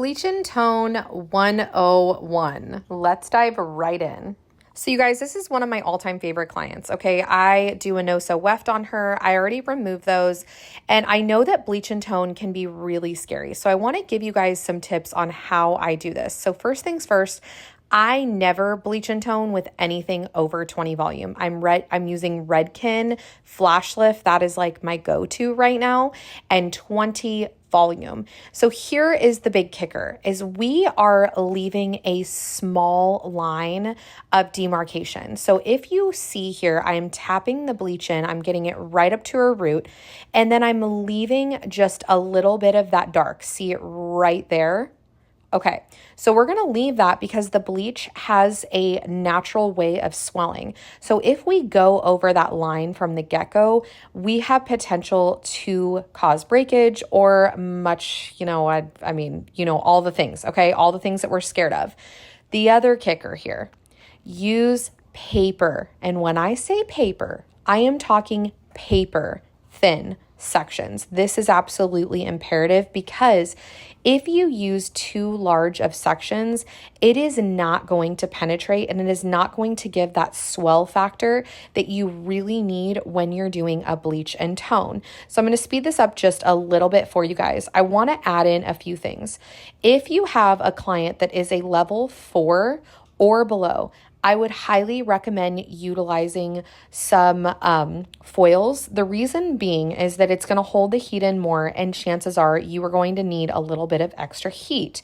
Bleach and Tone 101. Let's dive right in. So you guys, this is one of my all-time favorite clients, okay? I do a no-sew weft on her. I already removed those, and I know that bleach and tone can be really scary. So I want to give you guys some tips on how I do this. So first things first, I never bleach and tone with anything over 20 volume. I'm using Redken Flash Lift. That is like my go-to right now, and 20 volume. So here is the big kicker is we are leaving a small line of demarcation. So if you see here, I am tapping the bleach in, I'm getting it right up to her root, and then I'm leaving just a little bit of that dark. See it right there? Okay, so we're going to leave that because the bleach has a natural way of swelling. So if we go over that line from the get-go, we have potential to cause breakage or much, all the things, okay? All the things that we're scared of. The other kicker here, use paper. And when I say paper, I am talking paper thin sections. This is absolutely imperative because if you use too large of sections, it is not going to penetrate and it is not going to give that swell factor that you really need when you're doing a bleach and tone. So I'm going to speed this up just a little bit for you guys. I want to add in a few things. If you have a client that is a level 4 or below, I would highly recommend utilizing some foils. The reason being is that it's going to hold the heat in more, and chances are you are going to need a little bit of extra heat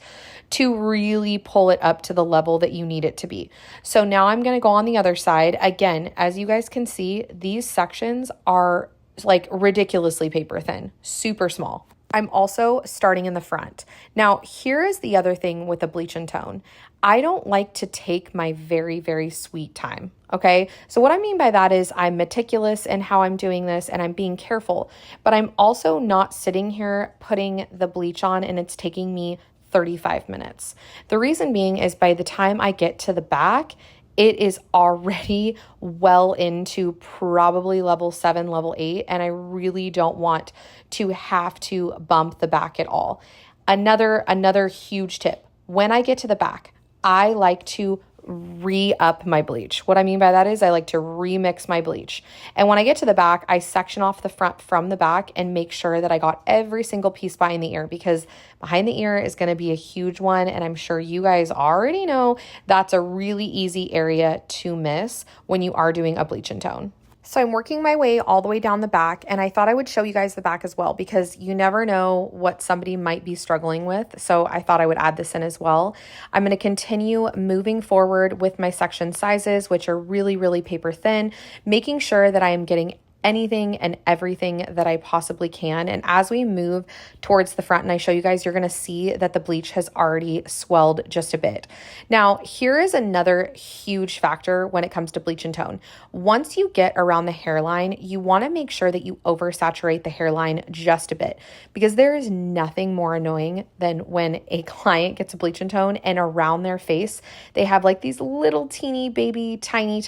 to really pull it up to the level that you need it to be. So now I'm going to go on the other side. Again, as you guys can see, these sections are like ridiculously paper thin, super small. I'm also starting in the front. Now, here is the other thing with the bleach and tone. I don't like to take my very, very sweet time, okay? So what I mean by that is I'm meticulous in how I'm doing this and I'm being careful, but I'm also not sitting here putting the bleach on and it's taking me 35 minutes. The reason being is by the time I get to the back, it is already well into probably level 7, level 8, and I really don't want to have to bump the back at all. Another huge tip, when I get to the back, I like to re-up my bleach. What I mean by that is I like to remix my bleach. And when I get to the back, I section off the front from the back and make sure that I got every single piece behind the ear, because behind the ear is going to be a huge one. And I'm sure you guys already know that's a really easy area to miss when you are doing a bleach and tone. So I'm working my way all the way down the back, and I thought I would show you guys the back as well because you never know what somebody might be struggling with. So I thought I would add this in as well. I'm going to continue moving forward with my section sizes, which are really, really paper thin, making sure that I am getting anything and everything that I possibly can. And as we move towards the front and I show you guys, you're going to see that the bleach has already swelled just a bit. Now, here is another huge factor when it comes to bleach and tone. Once you get around the hairline, you want to make sure that you oversaturate the hairline just a bit, because there is nothing more annoying than when a client gets a bleach and tone and around their face, they have like these little teeny baby, tiny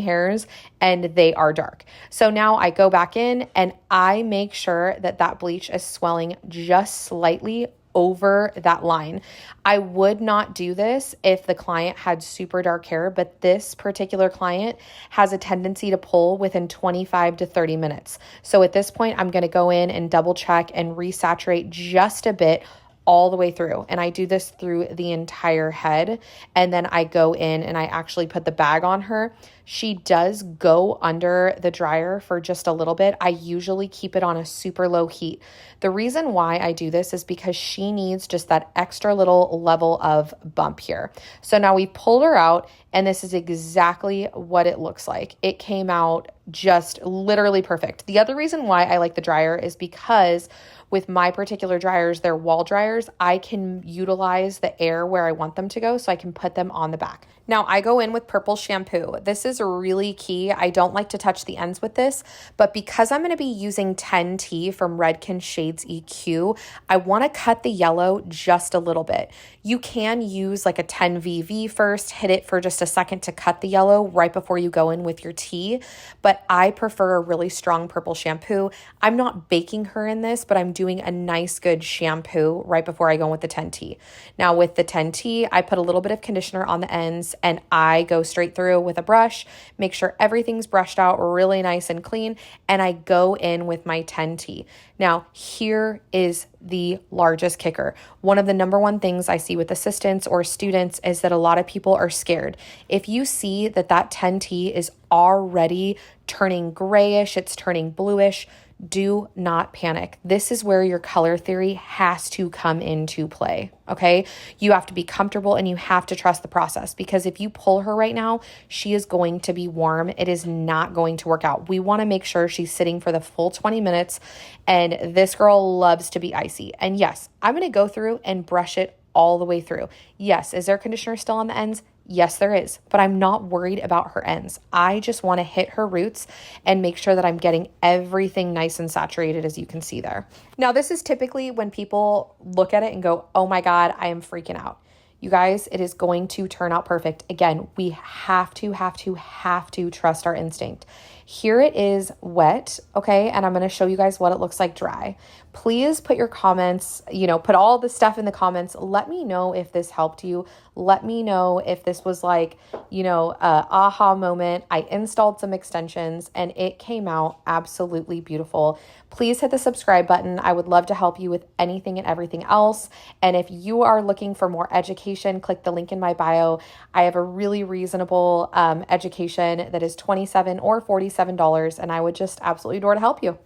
hairs, and they are dark. So now I go back in and I make sure that that bleach is swelling just slightly over that line. I would not do this if the client had super dark hair, but this particular client has a tendency to pull within 25 to 30 minutes. So at this point, I'm going to go in and double check and resaturate just a bit all the way through. And I do this through the entire head. And then I go in and I actually put the bag on her. She does go under the dryer for just a little bit. I usually keep it on a super low heat. The reason why I do this is because she needs just that extra little level of bump here. So now we pulled her out, and this is exactly what it looks like. It came out just literally perfect. The other reason why I like the dryer is because with my particular dryers, they're wall dryers, I can utilize the air where I want them to go, so I can put them on the back. Now, I go in with purple shampoo. This is really key. I don't like to touch the ends with this, but because I'm going to be using 10T from Redken Shades EQ, I want to cut the yellow just a little bit. You can use like a 10VV first, hit it for just a second to cut the yellow right before you go in with your tea, but I prefer a really strong purple shampoo. I'm not baking her in this, but I'm doing a nice good shampoo right before I go in with the 10T. Now with the 10T, I put a little bit of conditioner on the ends and I go straight through with a brush, make sure everything's brushed out really nice and clean, and I go in with my 10T. Now, here is the largest kicker. One of the number one things I see with assistants or students is that a lot of people are scared. If you see that 10T is already turning grayish, it's turning bluish, do not panic. This is where your color theory has to come into play, okay? You have to be comfortable and you have to trust the process, because if you pull her right now, she is going to be warm. It is not going to work out. We want to make sure she's sitting for the full 20 minutes, and this girl loves to be icy. And yes, I'm going to go through and brush it all the way through. Yes, is there conditioner still on the ends? Yes, there is, but I'm not worried about her ends. I just want to hit her roots and make sure that I'm getting everything nice and saturated, as you can see there. Now, this is typically when people look at it and go, oh my God, I am freaking out. You guys, it is going to turn out perfect. Again, we have to trust our instinct. Here it is wet, okay? And I'm going to show you guys what it looks like dry. Please put your comments, put all the stuff in the comments. Let me know if this helped you. Let me know if this was like, a aha moment. I installed some extensions and it came out absolutely beautiful. Please hit the subscribe button. I would love to help you with anything and everything else. And if you are looking for more education, click the link in my bio. I have a really reasonable education that is $27 or $47, and I would just absolutely adore to help you.